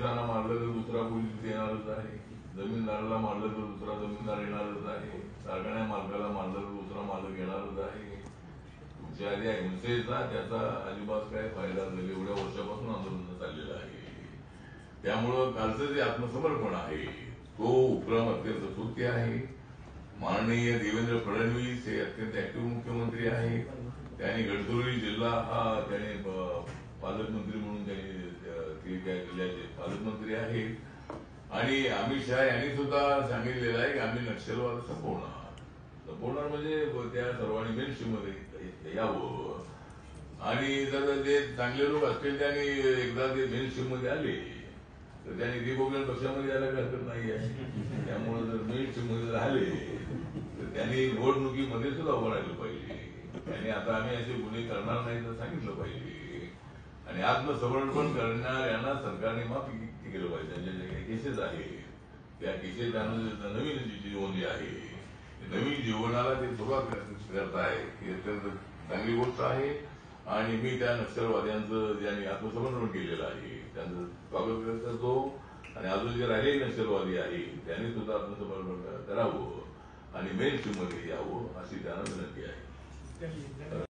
पोलिसांना मारलं तर दुसरा पोलीस येणारच आहे, जमीनदाराला मारलं तर दुसरा जमीनदार येणारच आहे, कारखान्या मालकाला मारलं तर दुसरा मालक येणारच आहे. तुमच्या या हिंसेचा त्याचा अजिबात काय फायदा झाला? एवढ्या वर्षापासून आंदोलन चाललेलं आहे. त्यामुळं कालचं जे आत्मसमर्पण आहे तो उपक्रम अत्यंत स्तुत्य आहे. माननीय देवेंद्र फडणवीस हे अत्यंत ऍक्टिव्ह मुख्यमंत्री आहेत. त्यांनी गडचिरोली जिल्हा हा त्याने पालकमंत्री म्हणून त्यांनी त्या जिल्ह्याचे पालकमंत्री आहेत. आणि अमित शहा यांनी सुद्धा सांगितलेलं आहे की आम्ही नक्षलवाद संपवणार म्हणजे त्या सर्वांनी मेनस्ट्रीममध्ये यावं. आणि जर जे चांगले लोक असतील त्यांनी एकदा ते मेनस्ट्रीममध्ये आले तर त्यांनी रिपब्लिकन पक्षामध्ये यायला हरकत नाही आहे. त्यामुळे जर मेनस्ट्रीममध्ये राहिले तर त्यांनी निवडणुकीमध्ये सुद्धा उभं राहिलं पाहिजे. त्यांनी आता आम्ही असे गुन्हे करणार नाही तर सांगितलं पाहिजे. आणि आत्मसमर्पण करणाऱ्यांना सरकारने माफी केलं पाहिजे. त्यांच्या ज्या काही केसेस आहेत त्या केसेस त्यानं नवीन जीवन जे आहे नवीन जीवनाला ते सुरुवात करत आहे ही अत्यंत चांगली गोष्ट आहे. आणि मी त्या नक्षलवाद्यांचं ज्यांनी आत्मसमर्पण केलेलं आहे त्यांचं स्वागत करतो. आणि अजून जे राहिलेले नक्षलवादी आहे त्यांनी सुद्धा आत्मसमर्पण करावं आणि मेन स्ट्रीममध्ये यावं अशी त्यांना विनंती आहे.